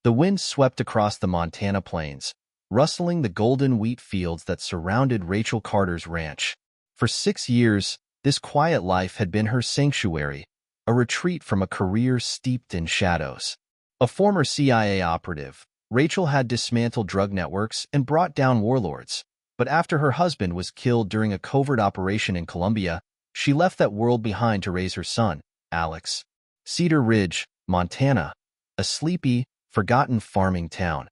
The wind swept across the Montana plains, rustling the golden wheat fields that surrounded Rachel Carter's ranch. For 6 years, this quiet life had been her sanctuary, a retreat from a career steeped in shadows. A former CIA operative, Rachel had dismantled drug networks and brought down warlords. But after her husband was killed during a covert operation in Colombia, she left that world behind to raise her son, Alex. Cedar Ridge, Montana, a sleepy, forgotten farming town,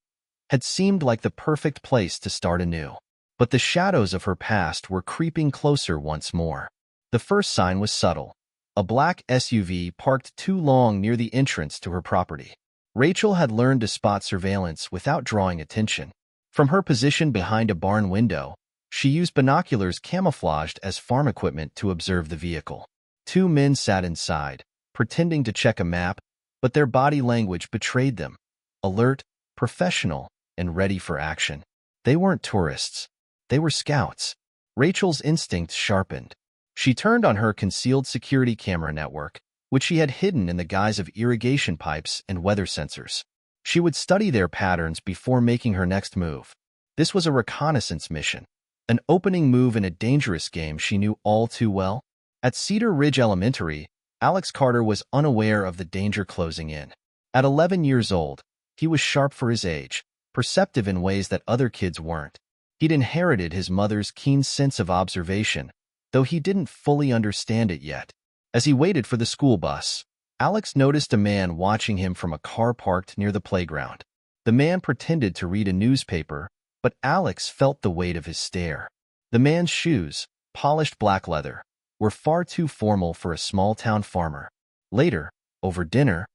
had seemed like the perfect place to start anew. But the shadows of her past were creeping closer once more. The first sign was subtle. A black SUV parked too long near the entrance to her property. Rachel had learned to spot surveillance without drawing attention. From her position behind a barn window, she used binoculars camouflaged as farm equipment to observe the vehicle. Two men sat inside, pretending to check a map, but their body language betrayed them. Alert, professional, and ready for action. They weren't tourists. They were scouts. Rachel's instincts sharpened. She turned on her concealed security camera network, which she had hidden in the guise of irrigation pipes and weather sensors. She would study their patterns before making her next move. This was a reconnaissance mission, an opening move in a dangerous game she knew all too well. At Cedar Ridge Elementary, Alex Carter was unaware of the danger closing in. At 11 years old, he was sharp for his age, perceptive in ways that other kids weren't. He'd inherited his mother's keen sense of observation, though he didn't fully understand it yet. As he waited for the school bus, Alex noticed a man watching him from a car parked near the playground. The man pretended to read a newspaper, but Alex felt the weight of his stare. The man's shoes, polished black leather, were far too formal for a small-town farmer. Later, over dinner,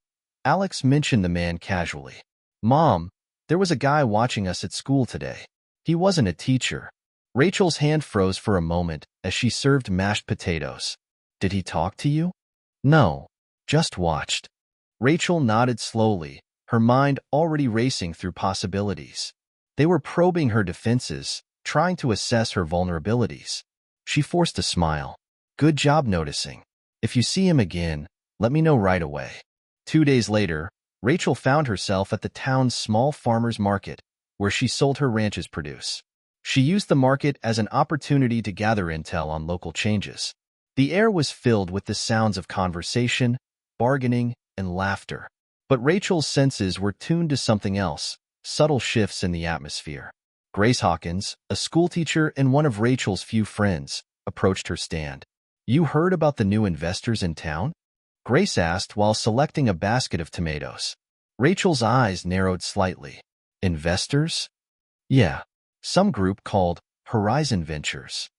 Alex mentioned the man casually. "Mom, there was a guy watching us at school today. He wasn't a teacher." Rachel's hand froze for a moment as she served mashed potatoes. "Did he talk to you?" "No, just watched." Rachel nodded slowly, her mind already racing through possibilities. They were probing her defenses, trying to assess her vulnerabilities. She forced a smile. "Good job noticing. If you see him again, let me know right away." 2 days later, Rachel found herself at the town's small farmers market, where she sold her ranch's produce. She used the market as an opportunity to gather intel on local changes. The air was filled with the sounds of conversation, bargaining, and laughter. But Rachel's senses were tuned to something else, subtle shifts in the atmosphere. Grace Hawkins, a schoolteacher and one of Rachel's few friends, approached her stand. "You heard about the new investors in town?" Grace asked while selecting a basket of tomatoes. Rachel's eyes narrowed slightly. "Investors?" "Yeah. Some group called Horizon Ventures.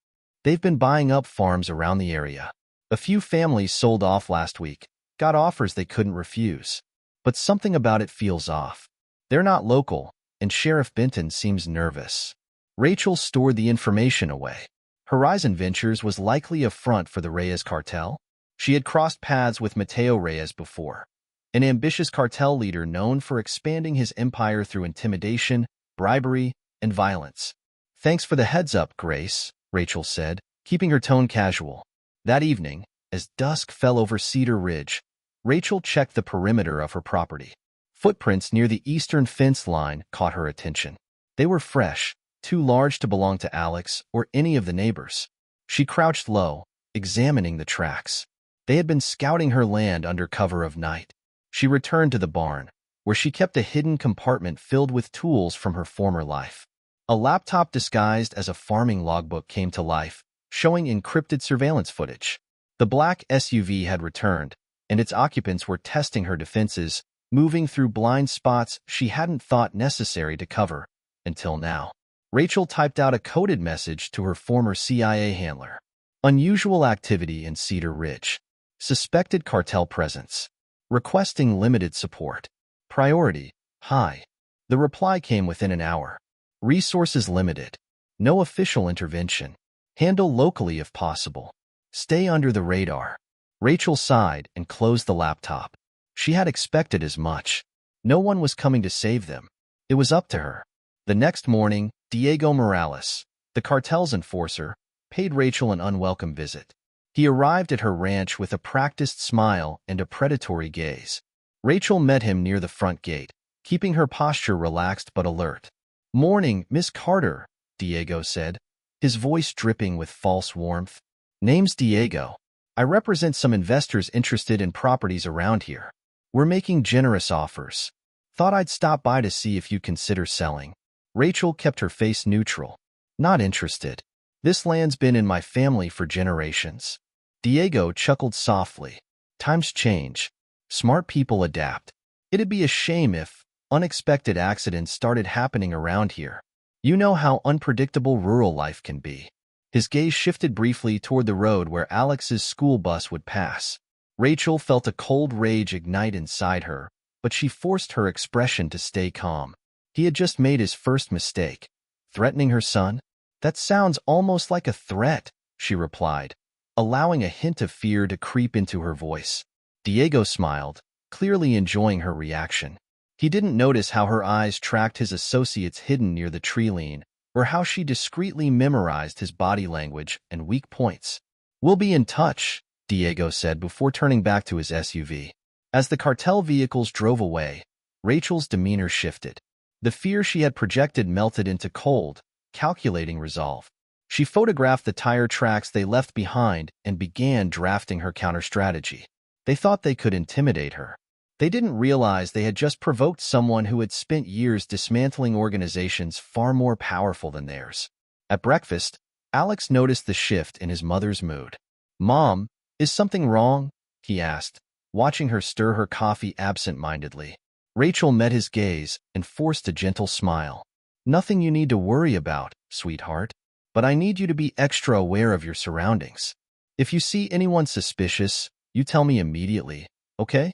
They've been buying up farms around the area. A few families sold off last week, got offers they couldn't refuse. But something about it feels off. They're not local, and Sheriff Benton seems nervous." Rachel stored the information away. Horizon Ventures was likely a front for the Reyes cartel. She had crossed paths with Mateo Reyes before, an ambitious cartel leader known for expanding his empire through intimidation, bribery, and violence. "Thanks for the heads up, Grace," Rachel said, keeping her tone casual. That evening, as dusk fell over Cedar Ridge, Rachel checked the perimeter of her property. Footprints near the eastern fence line caught her attention. They were fresh, too large to belong to Alex or any of the neighbors. She crouched low, examining the tracks. They had been scouting her land under cover of night. She returned to the barn, where she kept a hidden compartment filled with tools from her former life. A laptop disguised as a farming logbook came to life, showing encrypted surveillance footage. The black SUV had returned, and its occupants were testing her defenses, moving through blind spots she hadn't thought necessary to cover, until now. Rachel typed out a coded message to her former CIA handler. "Unusual activity in Cedar Ridge. Suspected cartel presence. Requesting limited support. Priority, high." The reply came within an hour. "Resources limited. No official intervention. Handle locally if possible. Stay under the radar." Rachel sighed and closed the laptop. She had expected as much. No one was coming to save them. It was up to her. The next morning, Diego Morales, the cartel's enforcer, paid Rachel an unwelcome visit. He arrived at her ranch with a practiced smile and a predatory gaze. Rachel met him near the front gate, keeping her posture relaxed but alert. "Morning, Miss Carter," Diego said, his voice dripping with false warmth. "Name's Diego. I represent some investors interested in properties around here. We're making generous offers. Thought I'd stop by to see if you'd consider selling." Rachel kept her face neutral. "Not interested. This land's been in my family for generations." Diego chuckled softly. "Times change. Smart people adapt. It'd be a shame if unexpected accidents started happening around here. You know how unpredictable rural life can be." His gaze shifted briefly toward the road where Alex's school bus would pass. Rachel felt a cold rage ignite inside her, but she forced her expression to stay calm. He had just made his first mistake. Threatening her son? "That sounds almost like a threat," she replied, allowing a hint of fear to creep into her voice. Diego smiled, clearly enjoying her reaction. He didn't notice how her eyes tracked his associates hidden near the tree line, or how she discreetly memorized his body language and weak points. "We'll be in touch," Diego said before turning back to his SUV. As the cartel vehicles drove away, Rachel's demeanor shifted. The fear she had projected melted into cold, calculating resolve. She photographed the tire tracks they left behind and began drafting her counter-strategy. They thought they could intimidate her. They didn't realize they had just provoked someone who had spent years dismantling organizations far more powerful than theirs. At breakfast, Alex noticed the shift in his mother's mood. "Mom, is something wrong?" he asked, watching her stir her coffee absent-mindedly. Rachel met his gaze and forced a gentle smile. "Nothing you need to worry about, sweetheart, but I need you to be extra aware of your surroundings. If you see anyone suspicious, you tell me immediately, okay?"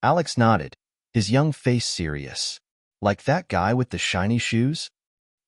Alex nodded, his young face serious. "Like that guy with the shiny shoes?"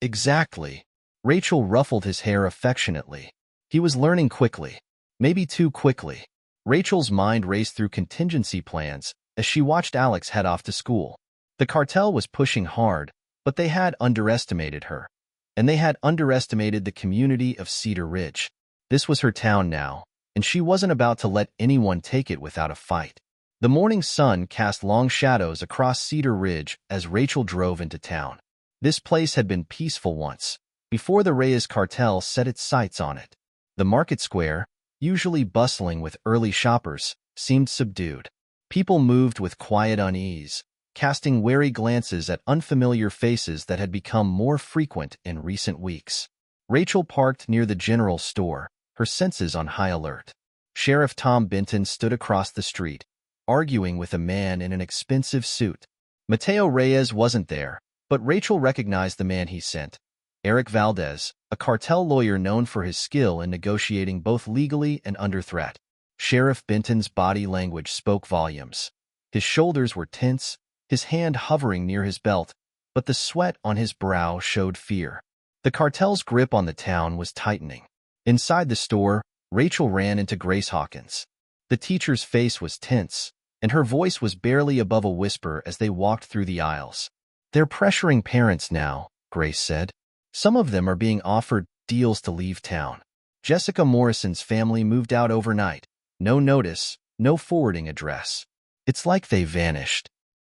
"Exactly." Rachel ruffled his hair affectionately. He was learning quickly, maybe too quickly. Rachel's mind raced through contingency plans as she watched Alex head off to school. The cartel was pushing hard, but they had underestimated her. And they had underestimated the community of Cedar Ridge. This was her town now, and she wasn't about to let anyone take it without a fight. The morning sun cast long shadows across Cedar Ridge as Rachel drove into town. This place had been peaceful once, before the Reyes cartel set its sights on it. The market square, usually bustling with early shoppers, seemed subdued. People moved with quiet unease, casting wary glances at unfamiliar faces that had become more frequent in recent weeks. Rachel parked near the general store, her senses on high alert. Sheriff Tom Benton stood across the street, arguing with a man in an expensive suit. Mateo Reyes wasn't there, but Rachel recognized the man he sent. Eric Valdez, a cartel lawyer known for his skill in negotiating both legally and under threat. Sheriff Benton's body language spoke volumes. His shoulders were tense, his hand hovering near his belt, but the sweat on his brow showed fear. The cartel's grip on the town was tightening. Inside the store, Rachel ran into Grace Hawkins. The teacher's face was tense, and her voice was barely above a whisper as they walked through the aisles. "They're pressuring parents now," Grace said. "Some of them are being offered deals to leave town." Jessica Morrison's family moved out overnight. No notice, no forwarding address. "It's like they vanished."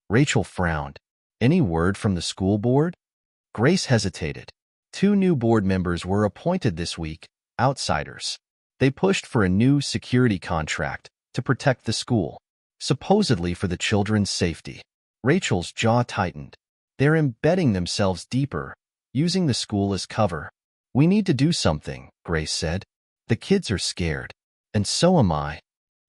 Rachel frowned. "Any word from the school board?" Grace hesitated. 2 new board members were appointed this week, outsiders. They pushed for a new security contract to protect the school, supposedly for the children's safety. Rachel's jaw tightened. They're embedding themselves deeper, using the school as cover. "We need to do something," Grace said. "The kids are scared. And so am I."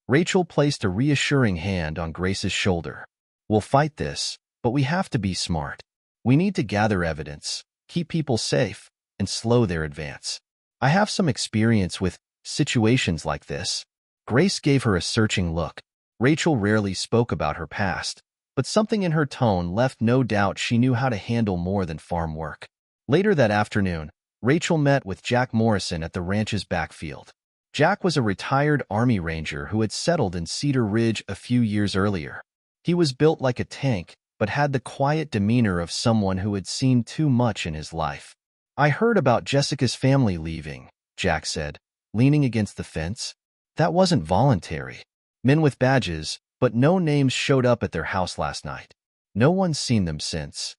Rachel placed a reassuring hand on Grace's shoulder. "We'll fight this, but we have to be smart. We need to gather evidence, keep people safe, and slow their advance. I have some experience with situations like this." Grace gave her a searching look. Rachel rarely spoke about her past, but something in her tone left no doubt she knew how to handle more than farm work. Later that afternoon, Rachel met with Jack Morrison at the ranch's backfield. Jack was a retired Army Ranger who had settled in Cedar Ridge a few years earlier. He was built like a tank, but had the quiet demeanor of someone who had seen too much in his life. "I heard about Jessica's family leaving," Jack said, leaning against the fence. "That wasn't voluntary. Men with badges, but no names showed up at their house last night." No one's seen them since.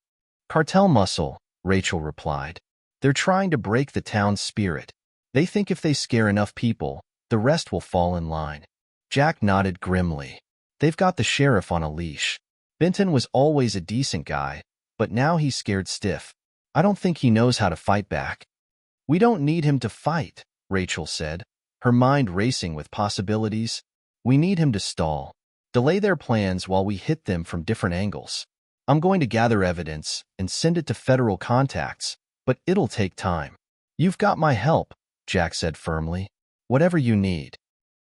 Cartel muscle, Rachel replied. They're trying to break the town's spirit. They think if they scare enough people, the rest will fall in line. Jack nodded grimly. They've got the sheriff on a leash. Benton was always a decent guy, but now he's scared stiff. I don't think he knows how to fight back. We don't need him to fight, Rachel said, her mind racing with possibilities. We need him to stall. Delay their plans while we hit them from different angles. I'm going to gather evidence and send it to federal contacts, but it'll take time. You've got my help, Jack said firmly. Whatever you need.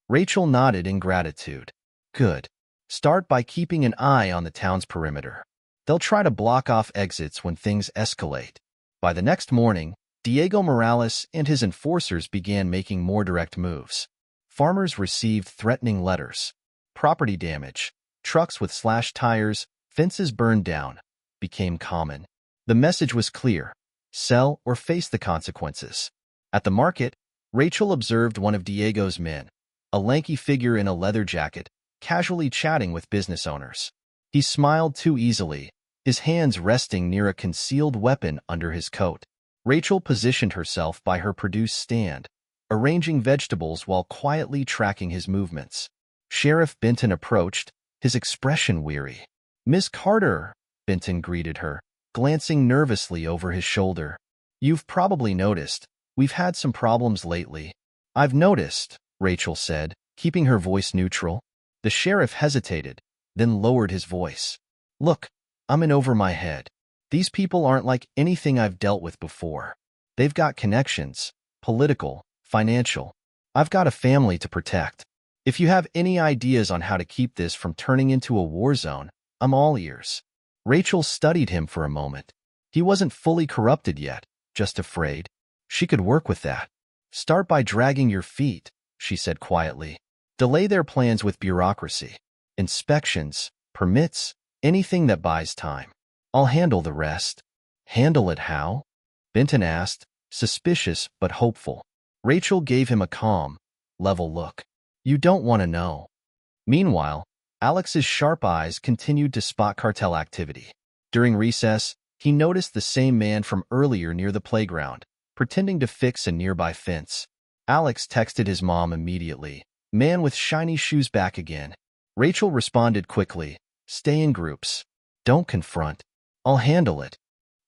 Rachel nodded in gratitude. Good. Start by keeping an eye on the town's perimeter. They'll try to block off exits when things escalate. By the next morning, Diego Morales and his enforcers began making more direct moves. Farmers received threatening letters. Property damage, trucks with slashed tires, fences burned down, became common. The message was clear: sell or face the consequences. At the market, Rachel observed one of Diego's men, a lanky figure in a leather jacket, casually chatting with business owners. He smiled too easily, his hands resting near a concealed weapon under his coat. Rachel positioned herself by her produce stand, arranging vegetables while quietly tracking his movements. Sheriff Benton approached, his expression weary. "Miss Carter," Benton greeted her, glancing nervously over his shoulder. "You've probably noticed, we've had some problems lately." "I've noticed," Rachel said, keeping her voice neutral. The sheriff hesitated, then lowered his voice. "Look, I'm in over my head. These people aren't like anything I've dealt with before. They've got connections, political, financial. I've got a family to protect. If you have any ideas on how to keep this from turning into a war zone, I'm all ears." Rachel studied him for a moment. He wasn't fully corrupted yet, just afraid. She could work with that. "Start by dragging your feet," she said quietly. "Delay their plans with bureaucracy. Inspections, permits, anything that buys time. I'll handle the rest." "Handle it how?" Benton asked, suspicious but hopeful. Rachel gave him a calm, level look. "You don't want to know." Meanwhile, Alex's sharp eyes continued to spot cartel activity. During recess, he noticed the same man from earlier near the playground, pretending to fix a nearby fence. Alex texted his mom immediately. "Man with shiny shoes back again." Rachel responded quickly. "Stay in groups. Don't confront. I'll handle it."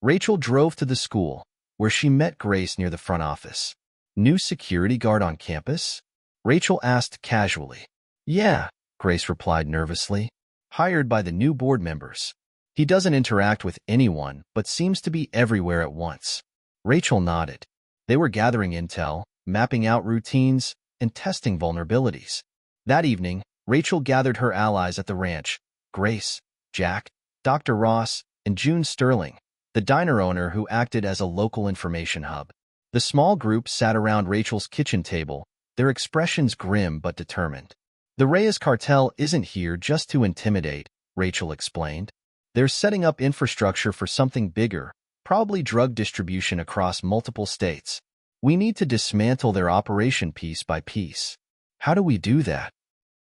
Rachel drove to the school, where she met Grace near the front office. "New security guard on campus?" Rachel asked casually. "Yeah," Grace replied nervously. "Hired by the new board members. He doesn't interact with anyone, but seems to be everywhere at once." Rachel nodded. They were gathering intel, mapping out routines, and testing vulnerabilities. That evening, Rachel gathered her allies at the ranch: Grace, Jack, Dr. Ross, and June Sterling, the diner owner who acted as a local information hub. The small group sat around Rachel's kitchen table, their expressions grim but determined. "The Reyes cartel isn't here just to intimidate," Rachel explained. "They're setting up infrastructure for something bigger, probably drug distribution across multiple states. We need to dismantle their operation piece by piece." "How do we do that?"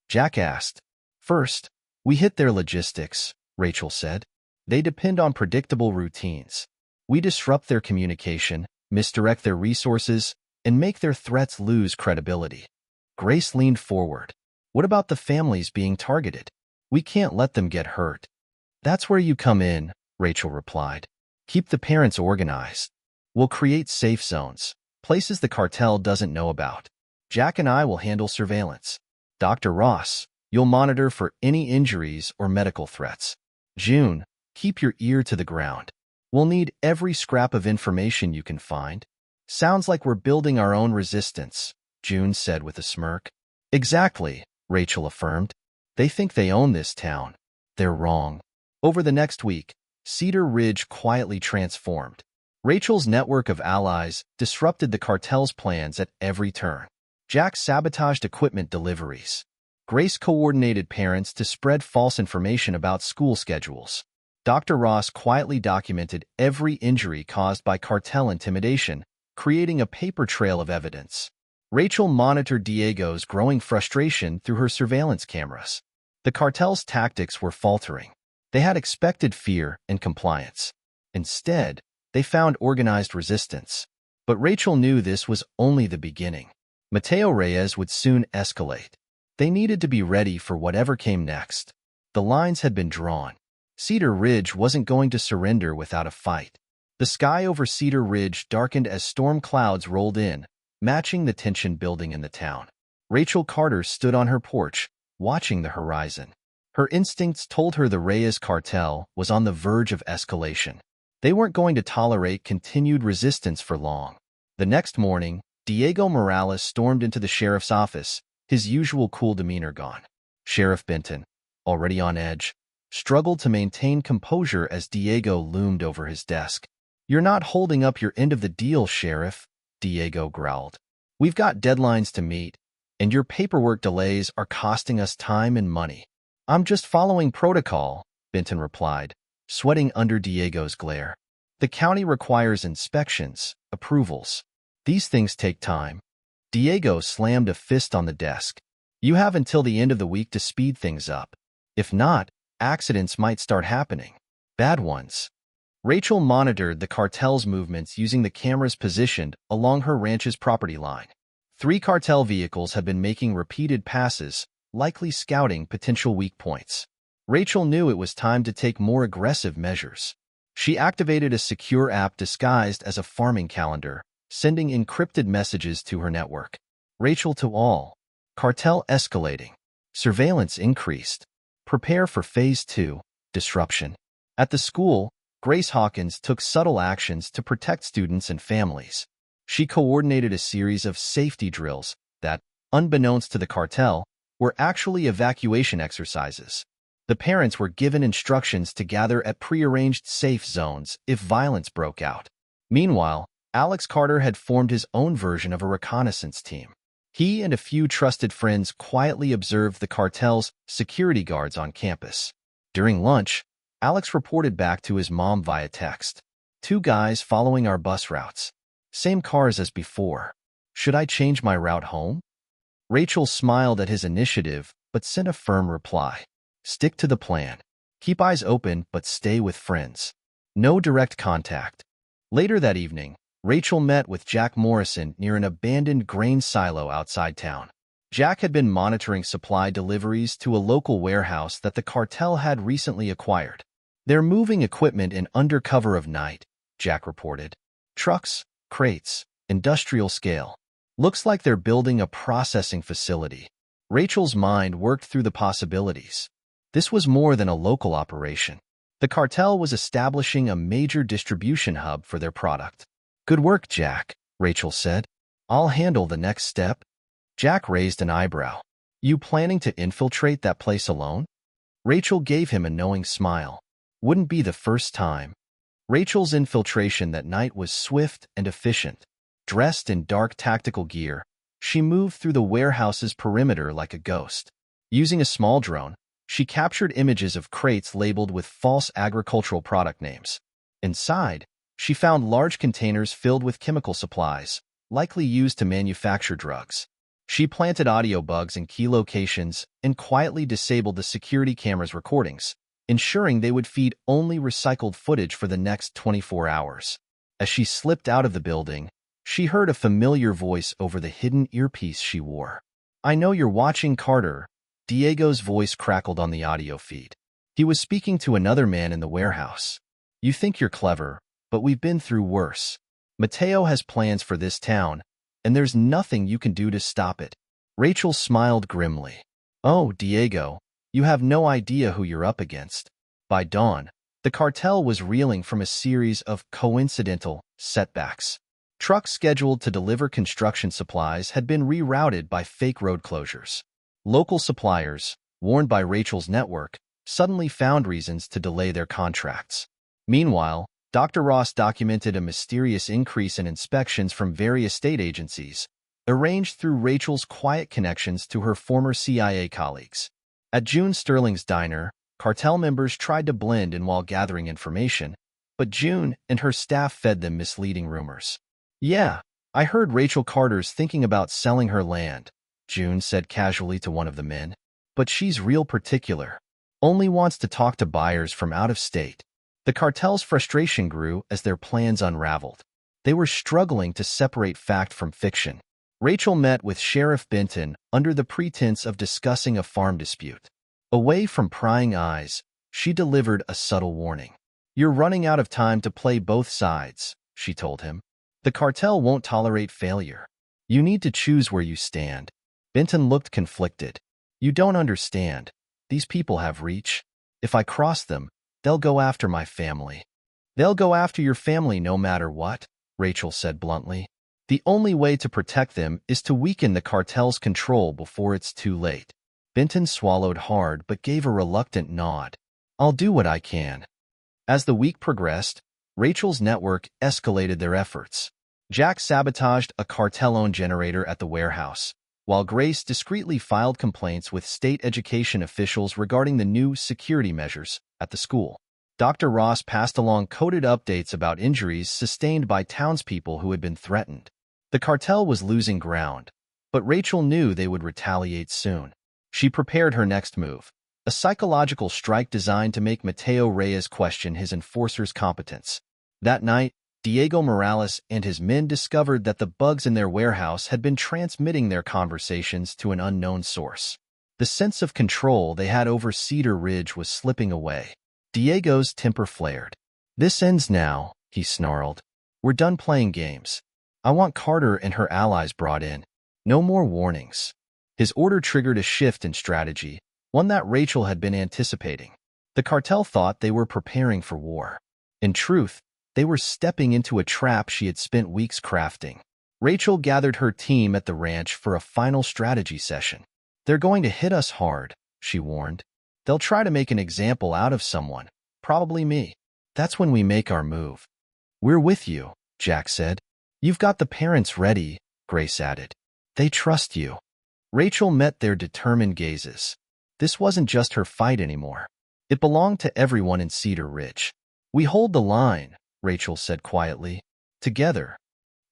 Jack asked. "First, we hit their logistics," Rachel said. "They depend on predictable routines. We disrupt their communication, misdirect their resources, and make their threats lose credibility." Grace leaned forward. "What about the families being targeted? We can't let them get hurt." "That's where you come in," Rachel replied. "Keep the parents organized. We'll create safe zones, places the cartel doesn't know about. Jack and I will handle surveillance. Dr. Ross, you'll monitor for any injuries or medical threats. June, keep your ear to the ground. We'll need every scrap of information you can find." "Sounds like we're building our own resistance," June said with a smirk. "Exactly," Rachel affirmed. "They think they own this town. They're wrong." Over the next week, Cedar Ridge quietly transformed. Rachel's network of allies disrupted the cartel's plans at every turn. Jack sabotaged equipment deliveries. Grace coordinated parents to spread false information about school schedules. Dr. Ross quietly documented every injury caused by cartel intimidation, creating a paper trail of evidence. Rachel monitored Diego's growing frustration through her surveillance cameras. The cartel's tactics were faltering. They had expected fear and compliance. Instead, they found organized resistance. But Rachel knew this was only the beginning. Mateo Reyes would soon escalate. They needed to be ready for whatever came next. The lines had been drawn. Cedar Ridge wasn't going to surrender without a fight. The sky over Cedar Ridge darkened as storm clouds rolled in, matching the tension building in the town. Rachel Carter stood on her porch, watching the horizon. Her instincts told her the Reyes cartel was on the verge of escalation. They weren't going to tolerate continued resistance for long. The next morning, Diego Morales stormed into the sheriff's office, his usual cool demeanor gone. Sheriff Benton, already on edge, struggled to maintain composure as Diego loomed over his desk. "You're not holding up your end of the deal, Sheriff," Diego growled. "We've got deadlines to meet, and your paperwork delays are costing us time and money." "I'm just following protocol," Benton replied, sweating under Diego's glare. "The county requires inspections, approvals. These things take time." Diego slammed a fist on the desk. "You have until the end of the week to speed things up. If not, accidents might start happening. Bad ones." Rachel monitored the cartel's movements using the cameras positioned along her ranch's property line. 3 cartel vehicles had been making repeated passes, likely scouting potential weak points. Rachel knew it was time to take more aggressive measures. She activated a secure app disguised as a farming calendar, sending encrypted messages to her network. Rachel to all. Cartel escalating. Surveillance increased. Prepare for Phase 2, disruption. At the school, Grace Hawkins took subtle actions to protect students and families. She coordinated a series of safety drills that, unbeknownst to the cartel, were actually evacuation exercises. The parents were given instructions to gather at prearranged safe zones if violence broke out. Meanwhile, Alex Carter had formed his own version of a reconnaissance team. He and a few trusted friends quietly observed the cartel's security guards on campus. During lunch, Alex reported back to his mom via text. "2 guys following our bus routes. Same cars as before. Should I change my route home?" Rachel smiled at his initiative, but sent a firm reply. "Stick to the plan. Keep eyes open, but stay with friends. No direct contact." Later that evening, Rachel met with Jack Morrison near an abandoned grain silo outside town. Jack had been monitoring supply deliveries to a local warehouse that the cartel had recently acquired. "They're moving equipment in under cover of night," Jack reported. "Trucks, crates, industrial scale. Looks like they're building a processing facility." Rachel's mind worked through the possibilities. This was more than a local operation. The cartel was establishing a major distribution hub for their product. "Good work, Jack," Rachel said. "I'll handle the next step." Jack raised an eyebrow. "You planning to infiltrate that place alone?" Rachel gave him a knowing smile. Wouldn't be the first time. Rachel's infiltration that night was swift and efficient. Dressed in dark tactical gear, she moved through the warehouse's perimeter like a ghost. Using a small drone, she captured images of crates labeled with false agricultural product names. Inside, she found large containers filled with chemical supplies, likely used to manufacture drugs. She planted audio bugs in key locations and quietly disabled the security camera's recordings, ensuring they would feed only recycled footage for the next 24 hours. As she slipped out of the building, she heard a familiar voice over the hidden earpiece she wore. "I know you're watching, Carter." Diego's voice crackled on the audio feed. He was speaking to another man in the warehouse. "You think you're clever, but we've been through worse. Mateo has plans for this town, and there's nothing you can do to stop it." Rachel smiled grimly. "Oh, Diego, you have no idea who you're up against." By dawn, the cartel was reeling from a series of coincidental setbacks. Trucks scheduled to deliver construction supplies had been rerouted by fake road closures. Local suppliers, warned by Rachel's network, suddenly found reasons to delay their contracts. Meanwhile, Dr. Ross documented a mysterious increase in inspections from various state agencies, arranged through Rachel's quiet connections to her former CIA colleagues. At June Sterling's diner, cartel members tried to blend in while gathering information, but June and her staff fed them misleading rumors. "Yeah, I heard Rachel Carter's thinking about selling her land," June said casually to one of the men. "But she's real particular." only wants to talk to buyers from out of state. The cartel's frustration grew as their plans unraveled. They were struggling to separate fact from fiction. Rachel met with Sheriff Benton under the pretense of discussing a farm dispute. Away from prying eyes, she delivered a subtle warning. "You're running out of time to play both sides," she told him. "The cartel won't tolerate failure. You need to choose where you stand." Benton looked conflicted. "You don't understand. These people have reach. If I cross them, they'll go after my family." "They'll go after your family no matter what," Rachel said bluntly. "The only way to protect them is to weaken the cartel's control before it's too late." Benton swallowed hard but gave a reluctant nod. "I'll do what I can." As the week progressed, Rachel's network escalated their efforts. Jack sabotaged a cartel-owned generator at the warehouse, while Grace discreetly filed complaints with state education officials regarding the new security measures at the school. Dr. Ross passed along coded updates about injuries sustained by townspeople who had been threatened. The cartel was losing ground, but Rachel knew they would retaliate soon. She prepared her next move, a psychological strike designed to make Mateo Reyes question his enforcer's competence. That night, Diego Morales and his men discovered that the bugs in their warehouse had been transmitting their conversations to an unknown source. The sense of control they had over Cedar Ridge was slipping away. Diego's temper flared. "This ends now," he snarled. "We're done playing games. I want Carter and her allies brought in. No more warnings." His order triggered a shift in strategy, one that Rachel had been anticipating. The cartel thought they were preparing for war. In truth, they were stepping into a trap she had spent weeks crafting. Rachel gathered her team at the ranch for a final strategy session. "They're going to hit us hard," she warned. "They'll try to make an example out of someone, probably me. That's when we make our move." "We're with you," Jack said. "You've got the parents ready," Grace added. "They trust you." Rachel met their determined gazes. This wasn't just her fight anymore. It belonged to everyone in Cedar Ridge. "We hold the line," Rachel said quietly. "Together."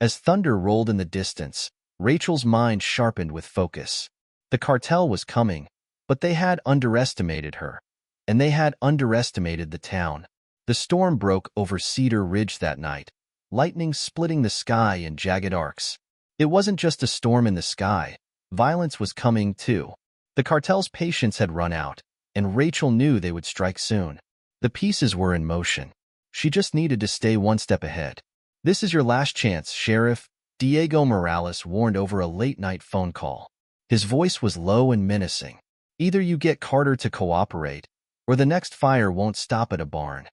As thunder rolled in the distance, Rachel's mind sharpened with focus. The cartel was coming, but they had underestimated her, and they had underestimated the town. The storm broke over Cedar Ridge that night, lightning splitting the sky in jagged arcs. It wasn't just a storm in the sky. Violence was coming, too. The cartel's patience had run out, and Rachel knew they would strike soon. The pieces were in motion. She just needed to stay one step ahead. "This is your last chance, Sheriff," Diego Morales warned over a late-night phone call. His voice was low and menacing. "Either you get Carter to cooperate, or the next fire won't stop at a barn."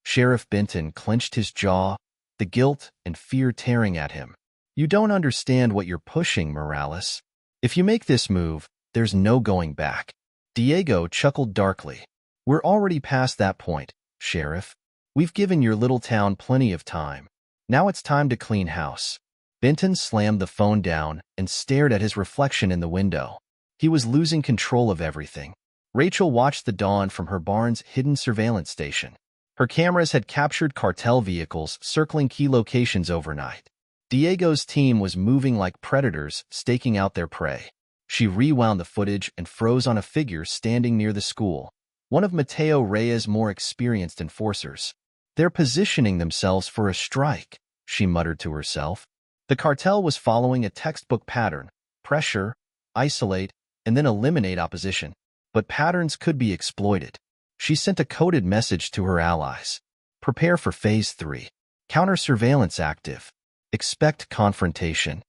Sheriff Benton clenched his jaw, the guilt and fear tearing at him. "You don't understand what you're pushing, Morales. If you make this move, there's no going back." Diego chuckled darkly. "We're already past that point, Sheriff. We've given your little town plenty of time. Now it's time to clean house." Benton slammed the phone down and stared at his reflection in the window. He was losing control of everything. Rachel watched the dawn from her barn's hidden surveillance station. Her cameras had captured cartel vehicles circling key locations overnight. Diego's team was moving like predators, staking out their prey. She rewound the footage and froze on a figure standing near the school, one of Mateo Reyes' more experienced enforcers. "They're positioning themselves for a strike," she muttered to herself. The cartel was following a textbook pattern: pressure, isolate, and then eliminate opposition. But patterns could be exploited. She sent a coded message to her allies. "Prepare for Phase 3. Counter-surveillance active. Expect confrontation."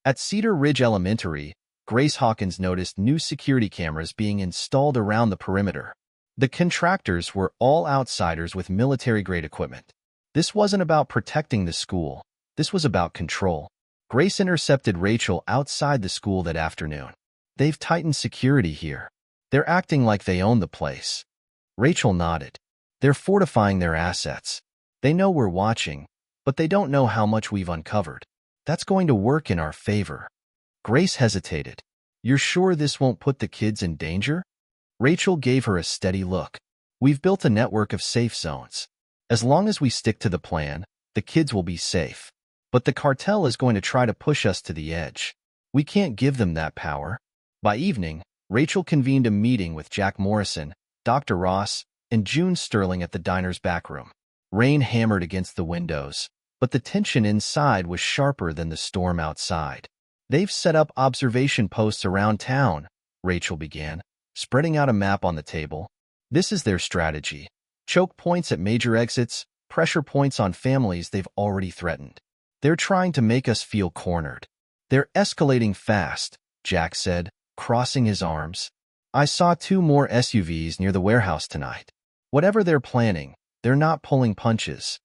At Cedar Ridge Elementary, Grace Hawkins noticed new security cameras being installed around the perimeter. The contractors were all outsiders with military-grade equipment. This wasn't about protecting the school. This was about control. Grace intercepted Rachel outside the school that afternoon. "They've tightened security here. They're acting like they own the place." Rachel nodded. "They're fortifying their assets. They know we're watching, but they don't know how much we've uncovered. That's going to work in our favor." Grace hesitated. "You're sure this won't put the kids in danger?" Rachel gave her a steady look. "We've built a network of safe zones. As long as we stick to the plan, the kids will be safe. But the cartel is going to try to push us to the edge. We can't give them that power." By evening, Rachel convened a meeting with Jack Morrison, Dr. Ross, and June Sterling at the diner's back room. Rain hammered against the windows, but the tension inside was sharper than the storm outside. They've set up observation posts around town, Rachel began, spreading out a map on the table. This is their strategy. Choke points at major exits, pressure points on families they've already threatened. They're trying to make us feel cornered. They're escalating fast, Jack said, crossing his arms. I saw 2 more SUVs near the warehouse tonight. Whatever they're planning, they're not pulling punches.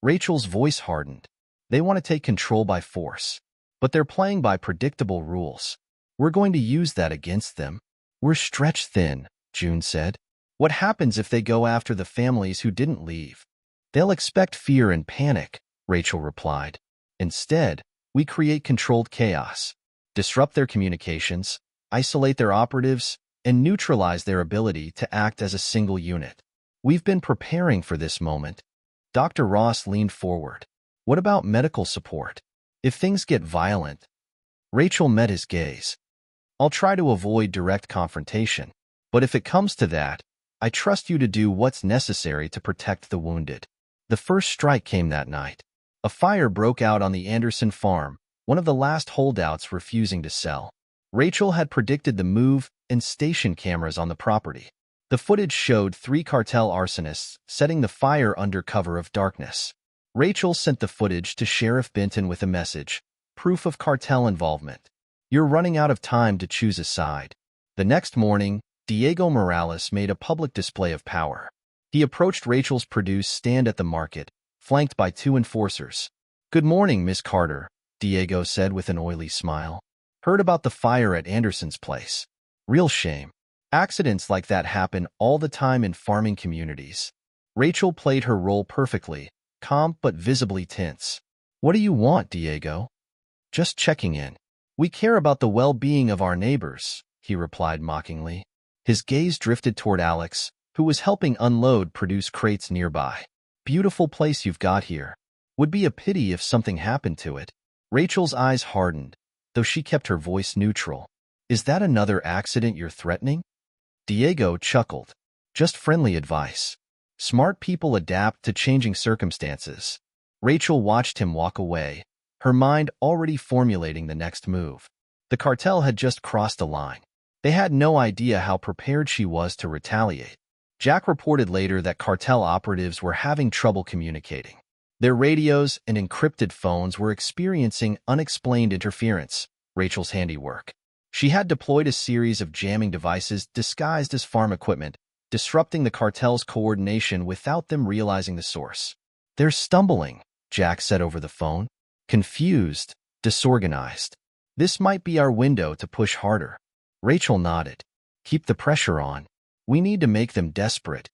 Rachel's voice hardened. They want to take control by force. But they're playing by predictable rules. We're going to use that against them. We're stretched thin, June said. What happens if they go after the families who didn't leave? They'll expect fear and panic, Rachel replied. Instead, we create controlled chaos, disrupt their communications, isolate their operatives, and neutralize their ability to act as a single unit. We've been preparing for this moment. Dr. Ross leaned forward. What about medical support? If things get violent? Rachel met his gaze. I'll try to avoid direct confrontation, but if it comes to that, I trust you to do what's necessary to protect the wounded. The first strike came that night. A fire broke out on the Anderson farm, one of the last holdouts refusing to sell. Rachel had predicted the move and station cameras on the property. The footage showed 3 cartel arsonists setting the fire under cover of darkness. Rachel sent the footage to Sheriff Benton with a message, proof of cartel involvement. You're running out of time to choose a side. The next morning, Diego Morales made a public display of power. He approached Rachel's produced stand at the market, flanked by 2 enforcers. Good morning, Miss Carter, Diego said with an oily smile. Heard about the fire at Anderson's place. Real shame. Accidents like that happen all the time in farming communities. Rachel played her role perfectly, calm but visibly tense. What do you want, Diego? Just checking in. We care about the well-being of our neighbors, he replied mockingly. His gaze drifted toward Alex, who was helping unload produce crates nearby. Beautiful place you've got here. Would be a pity if something happened to it. Rachel's eyes hardened, though she kept her voice neutral. Is that another accident you're threatening? Diego chuckled. Just friendly advice. Smart people adapt to changing circumstances. Rachel watched him walk away, her mind already formulating the next move. The cartel had just crossed a line. They had no idea how prepared she was to retaliate. Jack reported later that cartel operatives were having trouble communicating. Their radios and encrypted phones were experiencing unexplained interference, Rachel's handiwork. She had deployed a series of jamming devices disguised as farm equipment, disrupting the cartel's coordination without them realizing the source. They're stumbling, Jack said over the phone. Confused, disorganized. This might be our window to push harder. Rachel nodded. Keep the pressure on. We need to make them desperate.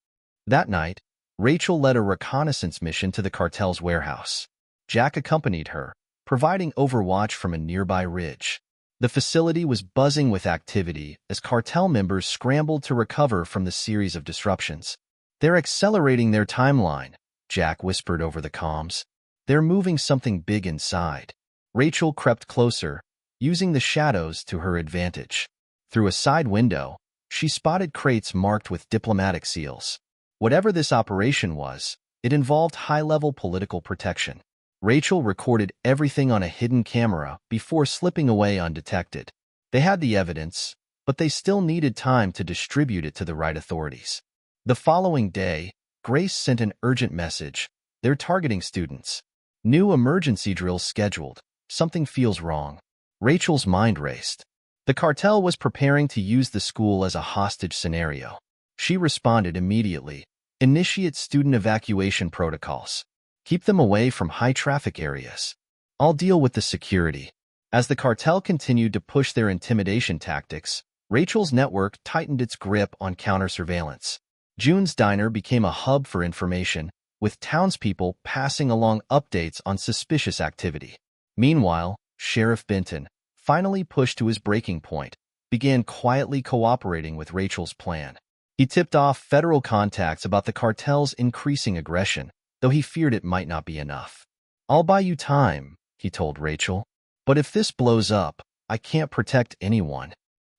That night, Rachel led a reconnaissance mission to the cartel's warehouse. Jack accompanied her, providing overwatch from a nearby ridge. The facility was buzzing with activity as cartel members scrambled to recover from the series of disruptions. They're accelerating their timeline, Jack whispered over the comms. They're moving something big inside. Rachel crept closer, using the shadows to her advantage. Through a side window, she spotted crates marked with diplomatic seals. Whatever this operation was, it involved high-level political protection. Rachel recorded everything on a hidden camera before slipping away undetected. They had the evidence, but they still needed time to distribute it to the right authorities. The following day, Grace sent an urgent message. They're targeting students. New emergency drills scheduled. Something feels wrong. Rachel's mind raced. The cartel was preparing to use the school as a hostage scenario. She responded immediately. Initiate student evacuation protocols. Keep them away from high-traffic areas. I'll deal with the security. As the cartel continued to push their intimidation tactics, Rachel's network tightened its grip on counter-surveillance. June's diner became a hub for information, with townspeople passing along updates on suspicious activity. Meanwhile, Sheriff Benton, finally pushed to his breaking point, began quietly cooperating with Rachel's plan. He tipped off federal contacts about the cartel's increasing aggression, though he feared it might not be enough. I'll buy you time, he told Rachel. But if this blows up, I can't protect anyone.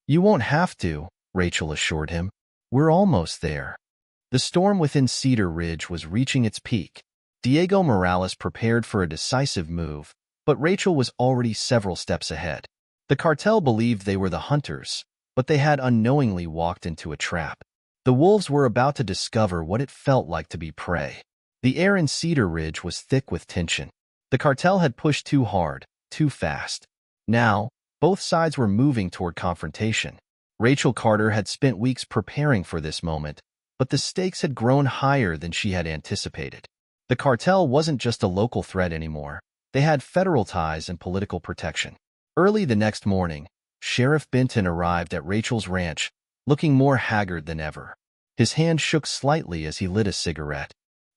You won't have to, Rachel assured him. We're almost there. The storm within Cedar Ridge was reaching its peak. Diego Morales prepared for a decisive move, but Rachel was already several steps ahead. The cartel believed they were the hunters, but they had unknowingly walked into a trap. The wolves were about to discover what it felt like to be prey. The air in Cedar Ridge was thick with tension. The cartel had pushed too hard, too fast. Now, both sides were moving toward confrontation. Rachel Carter had spent weeks preparing for this moment, but the stakes had grown higher than she had anticipated. The cartel wasn't just a local threat anymore. They had federal ties and political protection. Early the next morning, Sheriff Benton arrived at Rachel's ranch, looking more haggard than ever. His hand shook slightly as he lit a cigarette.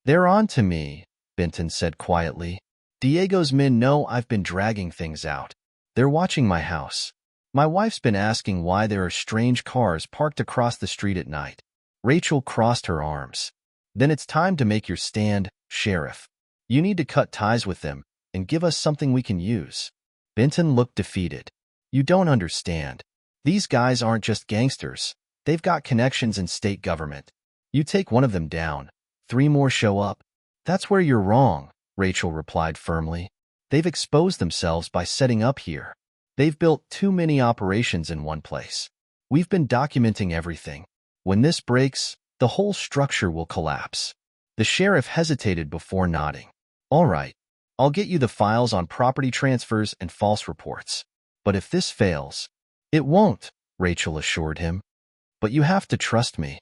"They're on to me," Benton said quietly. "Diego's men know I've been dragging things out. They're watching my house. My wife's been asking why there are strange cars parked across the street at night." Rachel crossed her arms. "Then it's time to make your stand, Sheriff. You need to cut ties with them and give us something we can use." Benton looked defeated. "You don't understand. These guys aren't just gangsters. They've got connections in state government. You take one of them down, 3 more show up." "That's where you're wrong," Rachel replied firmly. "They've exposed themselves by setting up here. They've built too many operations in one place. We've been documenting everything. When this breaks, the whole structure will collapse." The sheriff hesitated before nodding. "All right, I'll get you the files on property transfers and false reports. But if this fails—" "It won't," Rachel assured him. "But you have to trust me."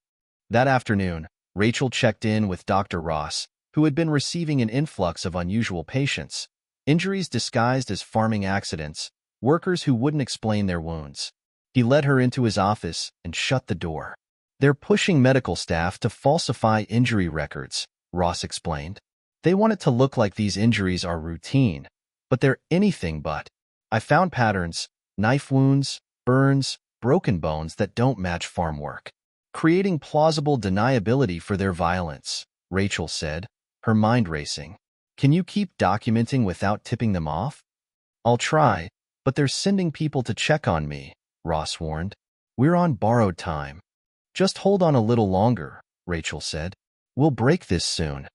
That afternoon, Rachel checked in with Dr. Ross, who had been receiving an influx of unusual patients, injuries disguised as farming accidents, workers who wouldn't explain their wounds. He led her into his office and shut the door. "They're pushing medical staff to falsify injury records," Ross explained. "They want it to look like these injuries are routine, but they're anything but. I found patterns, knife wounds, burns, broken bones that don't match farm work, creating plausible deniability for their violence," Rachel said, her mind racing. "Can you keep documenting without tipping them off?" "I'll try, but they're sending people to check on me," Ross warned. "We're on borrowed time." "Just hold on a little longer," Rachel said. "We'll break this soon."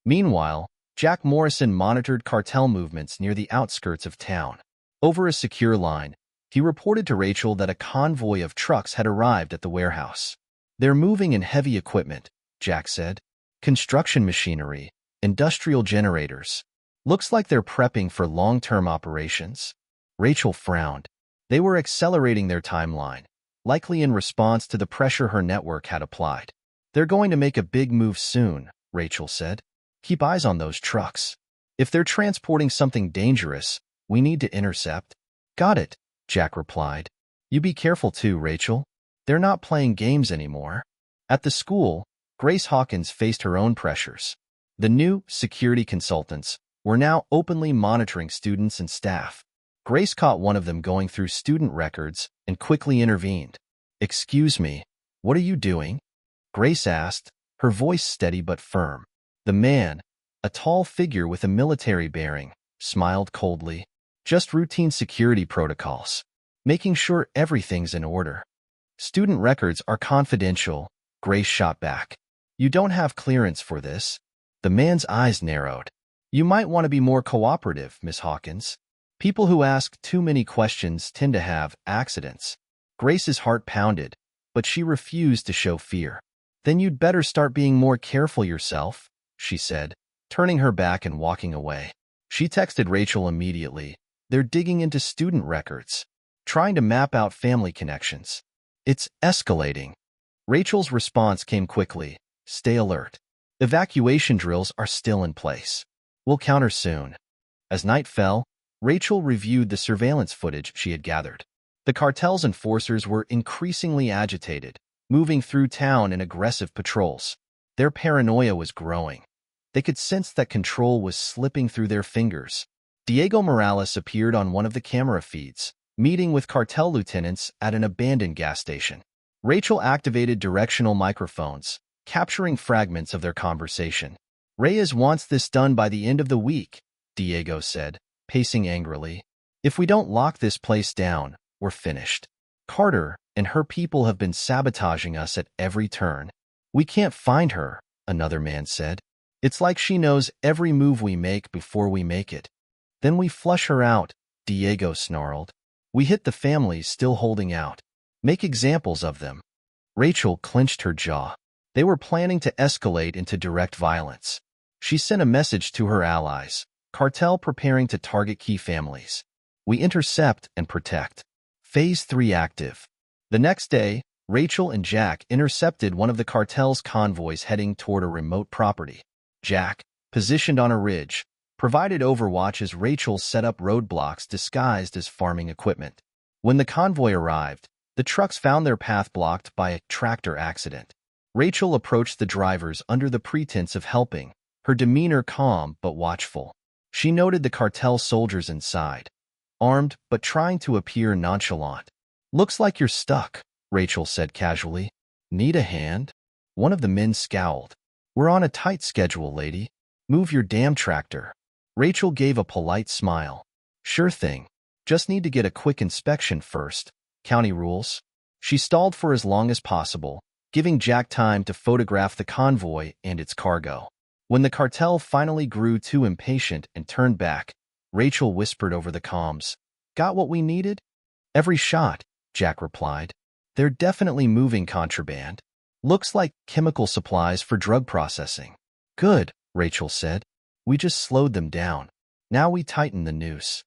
Meanwhile, Jack Morrison monitored cartel movements near the outskirts of town. Over a secure line, he reported to Rachel that a convoy of trucks had arrived at the warehouse. "They're moving in heavy equipment," Jack said. "Construction machinery, industrial generators. Looks like they're prepping for long-term operations." Rachel frowned. They were accelerating their timeline, likely in response to the pressure her network had applied. "They're going to make a big move soon," Rachel said. "Keep eyes on those trucks. If they're transporting something dangerous, we need to intercept." "Got it," Jack replied. "You be careful too, Rachel. They're not playing games anymore." At the school, Grace Hawkins faced her own pressures. The new security consultants were now openly monitoring students and staff. Grace caught one of them going through student records and quickly intervened. "Excuse me, what are you doing?" Grace asked, her voice steady but firm. The man, a tall figure with a military bearing, smiled coldly. "Just routine security protocols, making sure everything's in order." "Student records are confidential," Grace shot back. "You don't have clearance for this." The man's eyes narrowed. "You might want to be more cooperative, Miss Hawkins. People who ask too many questions tend to have accidents." Grace's heart pounded, but she refused to show fear. "Then you'd better start being more careful yourself," she said, turning her back and walking away. She texted Rachel immediately. "They're digging into student records, trying to map out family connections. It's escalating." Rachel's response came quickly. "Stay alert. Evacuation drills are still in place. We'll counter soon." As night fell, Rachel reviewed the surveillance footage she had gathered. The cartel's enforcers were increasingly agitated, moving through town in aggressive patrols. Their paranoia was growing. They could sense that control was slipping through their fingers. Diego Morales appeared on one of the camera feeds, meeting with cartel lieutenants at an abandoned gas station. Rachel activated directional microphones, capturing fragments of their conversation. "Reyes wants this done by the end of the week," Diego said, pacing angrily. "If we don't lock this place down, we're finished." Carter and her people have been sabotaging us at every turn. We can't find her, another man said. It's like she knows every move we make before we make it. Then we flush her out, Diego snarled. We hit the families still holding out. Make examples of them. Rachel clenched her jaw. They were planning to escalate into direct violence. She sent a message to her allies. Cartel preparing to target key families. We intercept and protect. Phase 3 active. The next day, Rachel and Jack intercepted one of the cartel's convoys heading toward a remote property. Jack, positioned on a ridge, provided overwatch as Rachel set up roadblocks disguised as farming equipment. When the convoy arrived, the trucks found their path blocked by a tractor accident. Rachel approached the drivers under the pretense of helping, her demeanor calm but watchful. She noted the cartel soldiers inside, armed but trying to appear nonchalant. "Looks like you're stuck," Rachel said casually. "Need a hand?" One of the men scowled. "We're on a tight schedule, lady. Move your damn tractor." Rachel gave a polite smile. "Sure thing. Just need to get a quick inspection first. County rules." She stalled for as long as possible, giving Jack time to photograph the convoy and its cargo. When the cartel finally grew too impatient and turned back, Rachel whispered over the comms, "Got what we needed?" "Every shot," Jack replied. "They're definitely moving contraband. Looks like chemical supplies for drug processing." "Good," Rachel said. "We just slowed them down. Now we tighten the noose."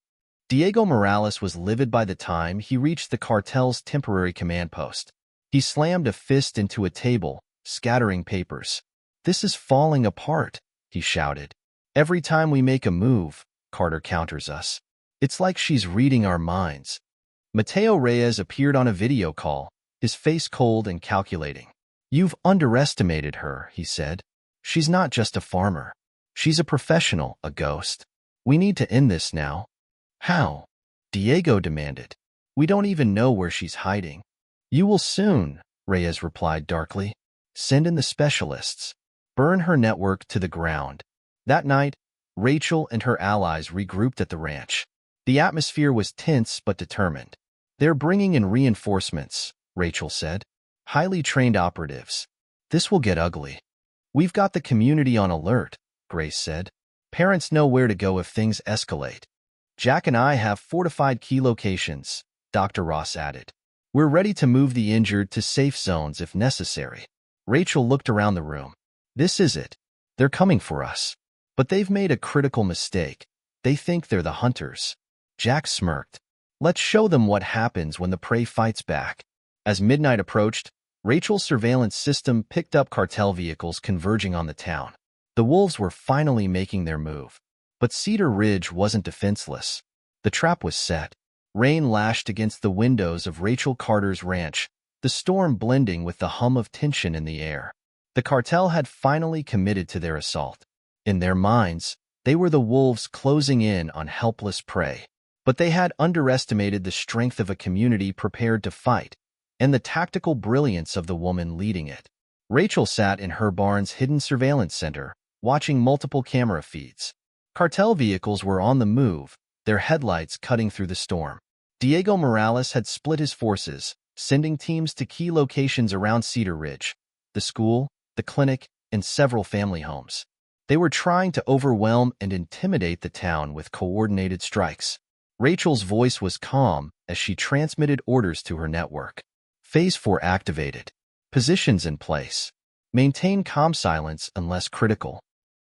Diego Morales was livid by the time he reached the cartel's temporary command post. He slammed a fist into a table, scattering papers. "This is falling apart," he shouted. "Every time we make a move, Carter counters us. It's like she's reading our minds." Mateo Reyes appeared on a video call, his face cold and calculating. "You've underestimated her," he said. "She's not just a farmer. She's a professional, a ghost. We need to end this now." "How?" Diego demanded. "We don't even know where she's hiding." "You will soon," Reyes replied darkly. "Send in the specialists. Burn her network to the ground." That night, Rachel and her allies regrouped at the ranch. The atmosphere was tense but determined. "They're bringing in reinforcements," Rachel said. "Highly trained operatives. This will get ugly." "We've got the community on alert," Grace said. "Parents know where to go if things escalate." "Jack and I have fortified key locations," Dr. Ross added. "We're ready to move the injured to safe zones if necessary." Rachel looked around the room. "This is it. They're coming for us. But they've made a critical mistake. They think they're the hunters." Jack smirked. "Let's show them what happens when the prey fights back." As midnight approached, Rachel's surveillance system picked up cartel vehicles converging on the town. The wolves were finally making their move. But Cedar Ridge wasn't defenseless. The trap was set. Rain lashed against the windows of Rachel Carter's ranch, the storm blending with the hum of tension in the air. The cartel had finally committed to their assault. In their minds, they were the wolves closing in on helpless prey. But they had underestimated the strength of a community prepared to fight, and the tactical brilliance of the woman leading it. Rachel sat in her barn's hidden surveillance center, watching multiple camera feeds. Cartel vehicles were on the move, their headlights cutting through the storm. Diego Morales had split his forces, sending teams to key locations around Cedar Ridge, the school, the clinic, and several family homes. They were trying to overwhelm and intimidate the town with coordinated strikes. Rachel's voice was calm as she transmitted orders to her network. Phase 4 activated. Positions in place. Maintain calm silence unless critical.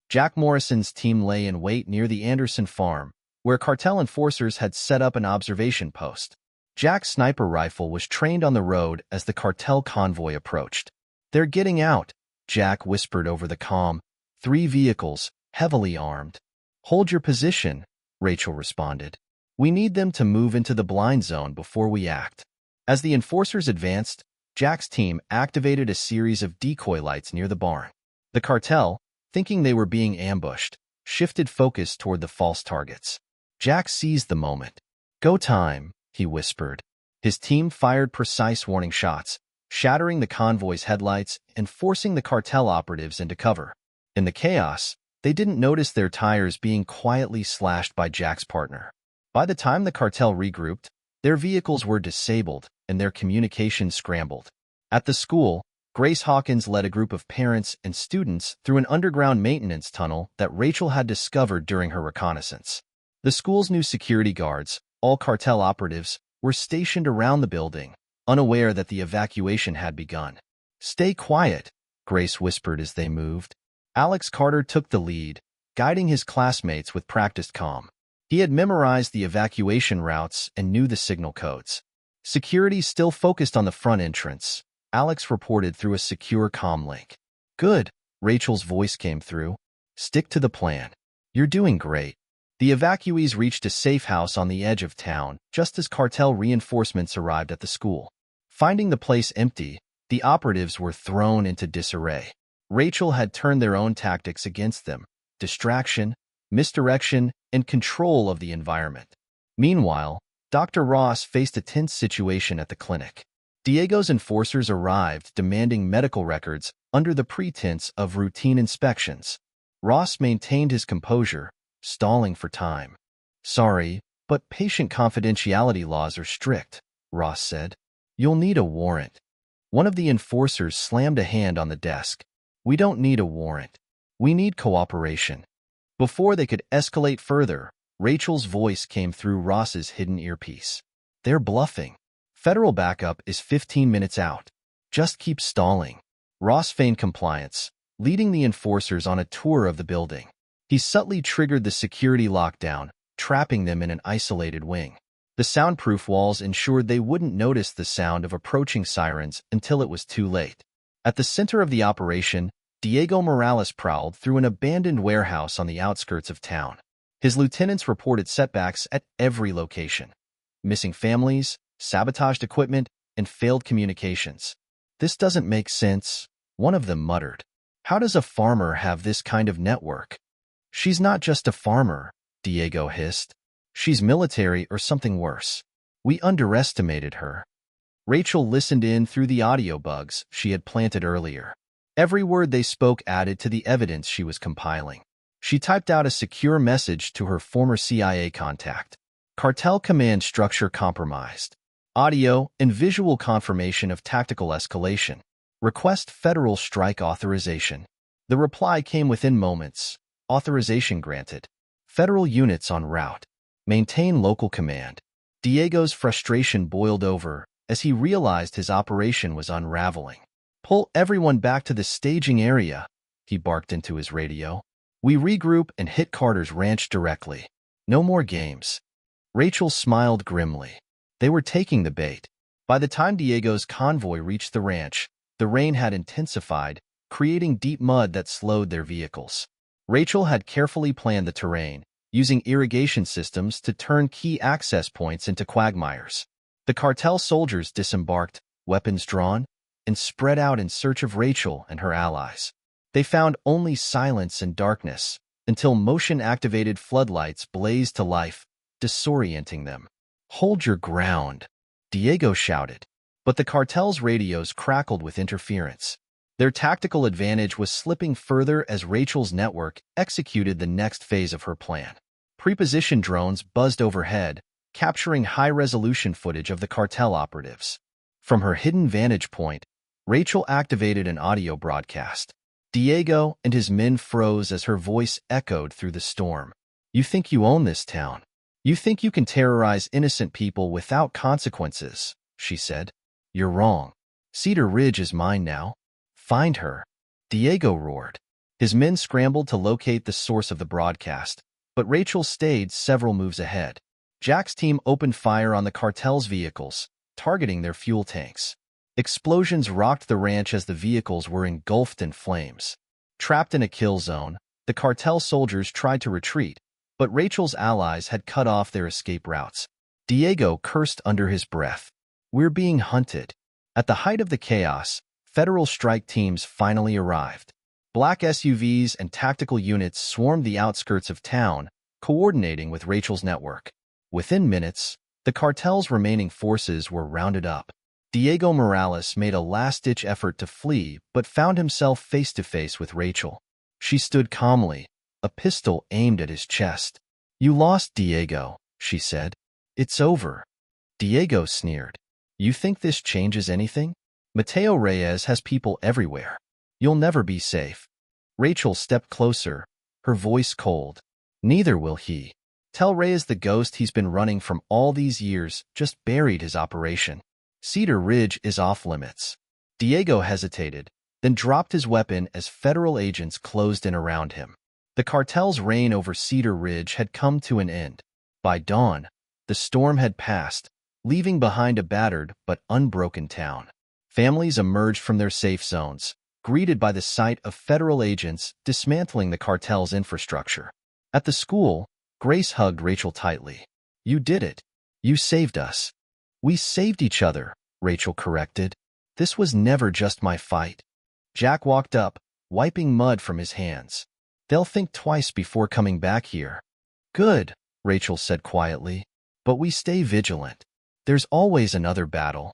Jack Morrison's team lay in wait near the Anderson farm, where cartel enforcers had set up an observation post. Jack's sniper rifle was trained on the road as the cartel convoy approached. "They're getting out," Jack whispered over the comm. 3 vehicles, heavily armed. "Hold your position," Rachel responded. "We need them to move into the blind zone before we act." As the enforcers advanced, Jack's team activated a series of decoy lights near the barn. The cartel, thinking they were being ambushed, shifted focus toward the false targets. Jack seized the moment. "Go time," he whispered. His team fired precise warning shots, shattering the convoy's headlights and forcing the cartel operatives into cover. In the chaos, they didn't notice their tires being quietly slashed by Jack's partner. By the time the cartel regrouped, Their vehicles were disabled, and their communications scrambled. At the school, Grace Hawkins led a group of parents and students through an underground maintenance tunnel that Rachel had discovered during her reconnaissance. The school's new security guards, all cartel operatives, were stationed around the building, unaware that the evacuation had begun. "Stay quiet," Grace whispered as they moved. Alex Carter took the lead, guiding his classmates with practiced calm. He had memorized the evacuation routes and knew the signal codes. Security still focused on the front entrance, Alex reported through a secure comm link. "Good," Rachel's voice came through. "Stick to the plan. You're doing great." The evacuees reached a safe house on the edge of town just as cartel reinforcements arrived at the school. Finding the place empty, the operatives were thrown into disarray. Rachel had turned their own tactics against them: distraction, misdirection, and control of the environment. Meanwhile, Dr. Ross faced a tense situation at the clinic. Diego's enforcers arrived demanding medical records under the pretense of routine inspections. Ross maintained his composure, stalling for time. "Sorry, but patient confidentiality laws are strict," Ross said. "You'll need a warrant." One of the enforcers slammed a hand on the desk. "We don't need a warrant. We need cooperation." Before they could escalate further, Rachel's voice came through Ross's hidden earpiece. "They're bluffing. Federal backup is 15 minutes out. Just keep stalling." Ross feigned compliance, leading the enforcers on a tour of the building. He subtly triggered the security lockdown, trapping them in an isolated wing. The soundproof walls ensured they wouldn't notice the sound of approaching sirens until it was too late. At the center of the operation, Diego Morales prowled through an abandoned warehouse on the outskirts of town. His lieutenants reported setbacks at every location: missing families, sabotaged equipment, and failed communications. "This doesn't make sense," one of them muttered. "How does a farmer have this kind of network?" "She's not just a farmer," Diego hissed. "She's military or something worse. We underestimated her." Rachel listened in through the audio bugs she had planted earlier. Every word they spoke added to the evidence she was compiling. She typed out a secure message to her former CIA contact. "Cartel command structure compromised. Audio and visual confirmation of tactical escalation. Request federal strike authorization." The reply came within moments. "Authorization granted. Federal units en route. Maintain local command." Diego's frustration boiled over as he realized his operation was unraveling. "Pull everyone back to the staging area," he barked into his radio. "We regroup and hit Carter's ranch directly. No more games." Rachel smiled grimly. They were taking the bait. By the time Diego's convoy reached the ranch, the rain had intensified, creating deep mud that slowed their vehicles. Rachel had carefully planned the terrain, using irrigation systems to turn key access points into quagmires. The cartel soldiers disembarked, weapons drawn, and spread out in search of Rachel and her allies. They found only silence and darkness, until motion-activated floodlights blazed to life, disorienting them. "Hold your ground," Diego shouted, but the cartel's radios crackled with interference. Their tactical advantage was slipping further as Rachel's network executed the next phase of her plan. Prepositioned drones buzzed overhead, capturing high-resolution footage of the cartel operatives. From her hidden vantage point, Rachel activated an audio broadcast. Diego and his men froze as her voice echoed through the storm. "You think you own this town? You think you can terrorize innocent people without consequences," she said. "You're wrong. Cedar Ridge is mine now. Find her." Diego roared. His men scrambled to locate the source of the broadcast, but Rachel stayed several moves ahead. Jack's team opened fire on the cartel's vehicles, targeting their fuel tanks. Explosions rocked the ranch as the vehicles were engulfed in flames. Trapped in a kill zone, the cartel soldiers tried to retreat, but Rachel's allies had cut off their escape routes. Diego cursed under his breath. "We're being hunted." At the height of the chaos, federal strike teams finally arrived. Black SUVs and tactical units swarmed the outskirts of town, coordinating with Rachel's network. Within minutes, the cartel's remaining forces were rounded up. Diego Morales made a last-ditch effort to flee but found himself face-to-face with Rachel. She stood calmly, a pistol aimed at his chest. "You lost, Diego," she said. "It's over." Diego sneered. You think this changes anything? Mateo Reyes has people everywhere. You'll never be safe. Rachel stepped closer, her voice cold. Neither will he. Tell Reyes the ghost he's been running from all these years just buried his operation. Cedar Ridge is off limits. Diego hesitated, then dropped his weapon as federal agents closed in around him. The cartel's reign over Cedar Ridge had come to an end. By dawn, the storm had passed, leaving behind a battered but unbroken town. Families emerged from their safe zones, greeted by the sight of federal agents dismantling the cartel's infrastructure. At the school, Grace hugged Rachel tightly. You did it. You saved us. We saved each other, Rachel corrected. This was never just my fight. Jack walked up, wiping mud from his hands. They'll think twice before coming back here. Good, Rachel said quietly. But we stay vigilant. There's always another battle.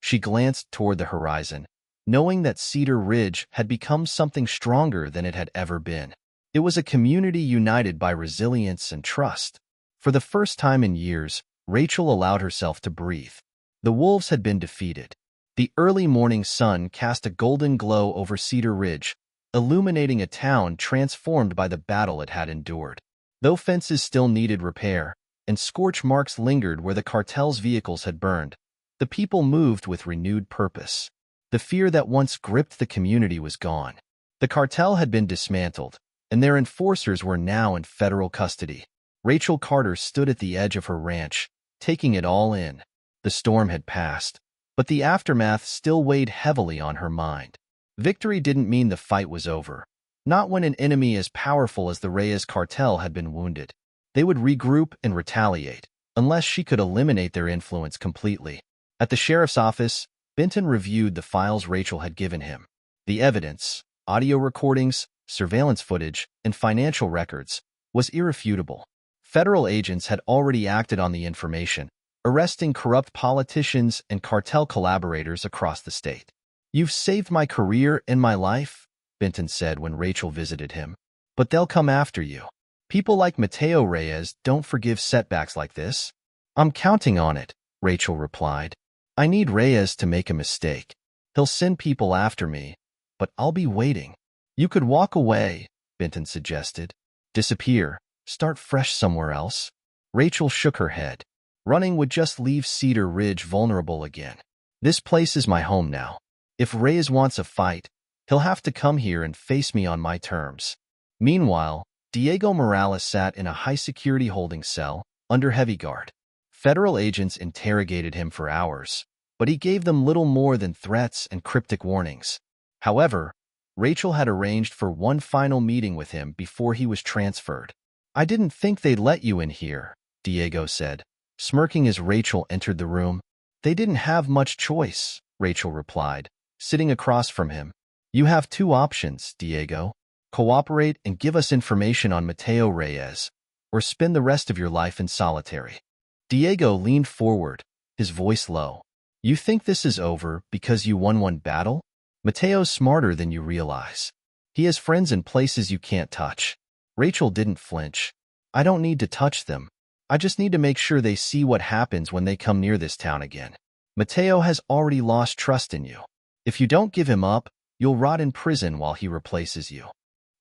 She glanced toward the horizon, knowing that Cedar Ridge had become something stronger than it had ever been. It was a community united by resilience and trust. For the first time in years, Rachel allowed herself to breathe. The wolves had been defeated. The early morning sun cast a golden glow over Cedar Ridge, illuminating a town transformed by the battle it had endured. Though fences still needed repair, and scorch marks lingered where the cartel's vehicles had burned, the people moved with renewed purpose. The fear that once gripped the community was gone. The cartel had been dismantled, and their enforcers were now in federal custody. Rachel Carter stood at the edge of her ranch, taking it all in. The storm had passed, but the aftermath still weighed heavily on her mind. Victory didn't mean the fight was over. Not when an enemy as powerful as the Reyes cartel had been wounded. They would regroup and retaliate, unless she could eliminate their influence completely. At the sheriff's office, Benton reviewed the files Rachel had given him. The evidence, audio recordings, surveillance footage, and financial records, was irrefutable. Federal agents had already acted on the information, arresting corrupt politicians and cartel collaborators across the state. You've saved my career and my life, Benton said when Rachel visited him. But they'll come after you. People like Mateo Reyes don't forgive setbacks like this. I'm counting on it, Rachel replied. I need Reyes to make a mistake. He'll send people after me, but I'll be waiting. You could walk away, Benton suggested. Disappear. Start fresh somewhere else. Rachel shook her head. Running would just leave Cedar Ridge vulnerable again. This place is my home now. If Reyes wants a fight, he'll have to come here and face me on my terms. Meanwhile, Diego Morales sat in a high-security holding cell, under heavy guard. Federal agents interrogated him for hours, but he gave them little more than threats and cryptic warnings. However, Rachel had arranged for one final meeting with him before he was transferred. I didn't think they'd let you in here, Diego said, smirking as Rachel entered the room. They didn't have much choice, Rachel replied, sitting across from him. You have two options, Diego. Cooperate and give us information on Mateo Reyes, or spend the rest of your life in solitary. Diego leaned forward, his voice low. You think this is over because you won one battle? Mateo's smarter than you realize. He has friends in places you can't touch. Rachel didn't flinch. I don't need to touch them. I just need to make sure they see what happens when they come near this town again. Mateo has already lost trust in you. If you don't give him up, you'll rot in prison while he replaces you.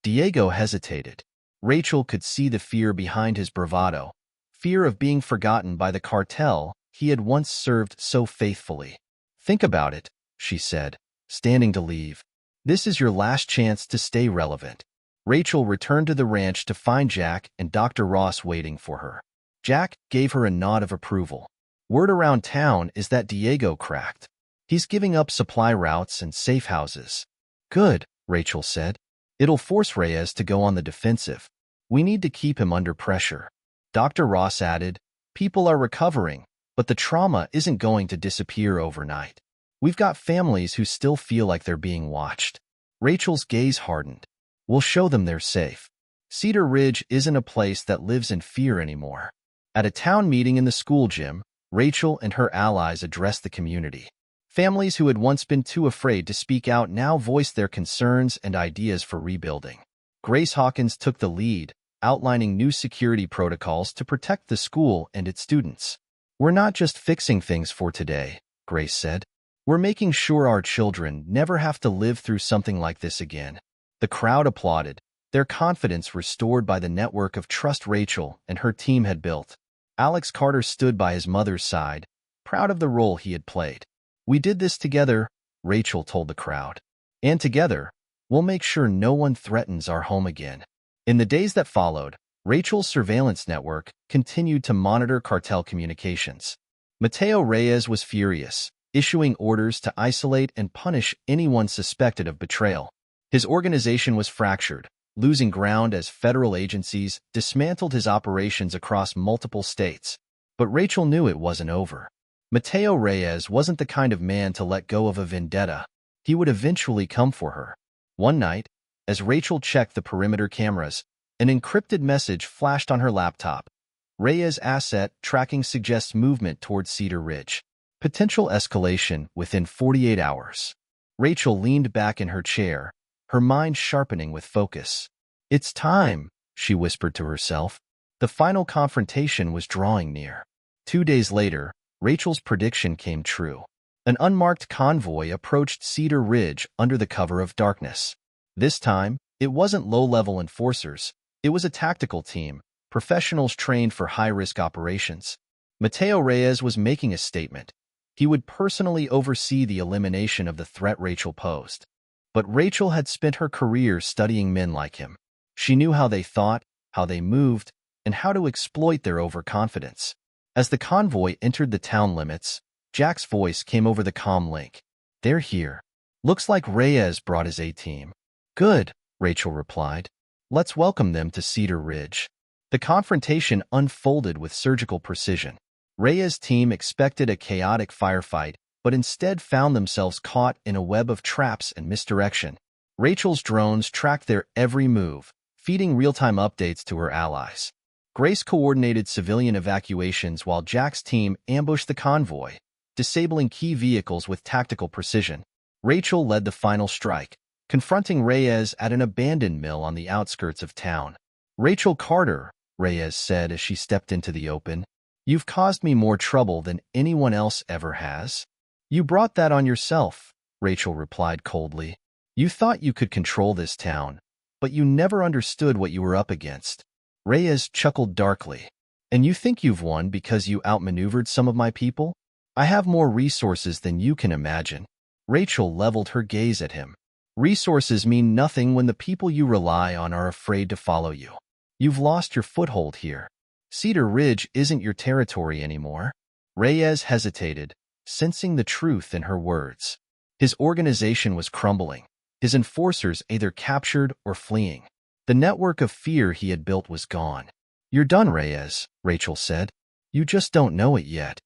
Diego hesitated. Rachel could see the fear behind his bravado, fear of being forgotten by the cartel he had once served so faithfully. Think about it, she said, standing to leave. This is your last chance to stay relevant. Rachel returned to the ranch to find Jack and Dr. Ross waiting for her. Jack gave her a nod of approval. Word around town is that Diego cracked. He's giving up supply routes and safe houses. Good, Rachel said. It'll force Reyes to go on the defensive. We need to keep him under pressure. Dr. Ross added, people are recovering, but the trauma isn't going to disappear overnight. We've got families who still feel like they're being watched. Rachel's gaze hardened. We'll show them they're safe. Cedar Ridge isn't a place that lives in fear anymore. At a town meeting in the school gym, Rachel and her allies addressed the community. Families who had once been too afraid to speak out now voiced their concerns and ideas for rebuilding. Grace Hawkins took the lead, outlining new security protocols to protect the school and its students. "We're not just fixing things for today," Grace said. "We're making sure our children never have to live through something like this again." The crowd applauded, their confidence restored by the network of trust Rachel and her team had built. Alex Carter stood by his mother's side, proud of the role he had played. "We did this together," Rachel told the crowd. "And together, we'll make sure no one threatens our home again." In the days that followed, Rachel's surveillance network continued to monitor cartel communications. Mateo Reyes was furious, issuing orders to isolate and punish anyone suspected of betrayal. His organization was fractured, losing ground as federal agencies dismantled his operations across multiple states. But Rachel knew it wasn't over. Mateo Reyes wasn't the kind of man to let go of a vendetta. He would eventually come for her. One night, as Rachel checked the perimeter cameras, an encrypted message flashed on her laptop. "Reyes asset tracking suggests movement towards Cedar Ridge. Potential escalation within 48 hours." Rachel leaned back in her chair, her mind sharpening with focus. "It's time," she whispered to herself. The final confrontation was drawing near. 2 days later, Rachel's prediction came true. An unmarked convoy approached Cedar Ridge under the cover of darkness. This time, it wasn't low-level enforcers. It was a tactical team, professionals trained for high-risk operations. Mateo Reyes was making a statement. He would personally oversee the elimination of the threat Rachel posed. But Rachel had spent her career studying men like him. She knew how they thought, how they moved, and how to exploit their overconfidence. As the convoy entered the town limits, Jack's voice came over the comm link. "They're here. Looks like Reyes brought his A-team." "Good," Rachel replied. "Let's welcome them to Cedar Ridge." The confrontation unfolded with surgical precision. Reyes' team expected a chaotic firefight, but instead found themselves caught in a web of traps and misdirection. Rachel's drones tracked their every move, feeding real-time updates to her allies. Grace coordinated civilian evacuations while Jack's team ambushed the convoy, disabling key vehicles with tactical precision. Rachel led the final strike, confronting Reyes at an abandoned mill on the outskirts of town. "Rachel Carter," Reyes said as she stepped into the open, "you've caused me more trouble than anyone else ever has." "You brought that on yourself," Rachel replied coldly. "You thought you could control this town, but you never understood what you were up against." Reyes chuckled darkly. "And you think you've won because you outmaneuvered some of my people? I have more resources than you can imagine." Rachel leveled her gaze at him. "Resources mean nothing when the people you rely on are afraid to follow you. You've lost your foothold here. Cedar Ridge isn't your territory anymore." Reyes hesitated, sensing the truth in her words. His organization was crumbling, his enforcers either captured or fleeing. The network of fear he had built was gone. "You're done, Reyes," Rachel said. "You just don't know it yet."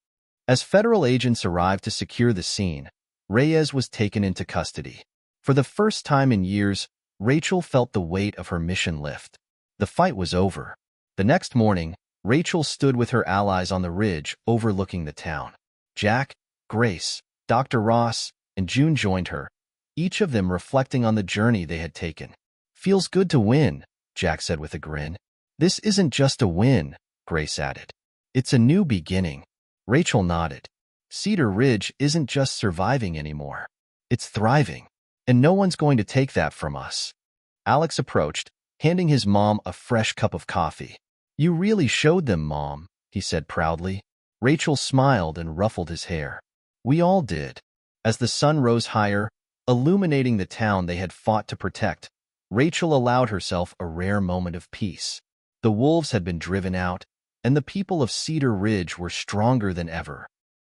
As federal agents arrived to secure the scene, Reyes was taken into custody. For the first time in years, Rachel felt the weight of her mission lift. The fight was over. The next morning, Rachel stood with her allies on the ridge overlooking the town. Jack, Grace, Dr. Ross, and June joined her, each of them reflecting on the journey they had taken. "Feels good to win," Jack said with a grin. "This isn't just a win," Grace added. "It's a new beginning." Rachel nodded. "Cedar Ridge isn't just surviving anymore. It's thriving. And no one's going to take that from us." Alex approached, handing his mom a fresh cup of coffee. "You really showed them, Mom," he said proudly. Rachel smiled and ruffled his hair. "We all did." As the sun rose higher, illuminating the town they had fought to protect, Rachel allowed herself a rare moment of peace. The wolves had been driven out, and the people of Cedar Ridge were stronger than ever.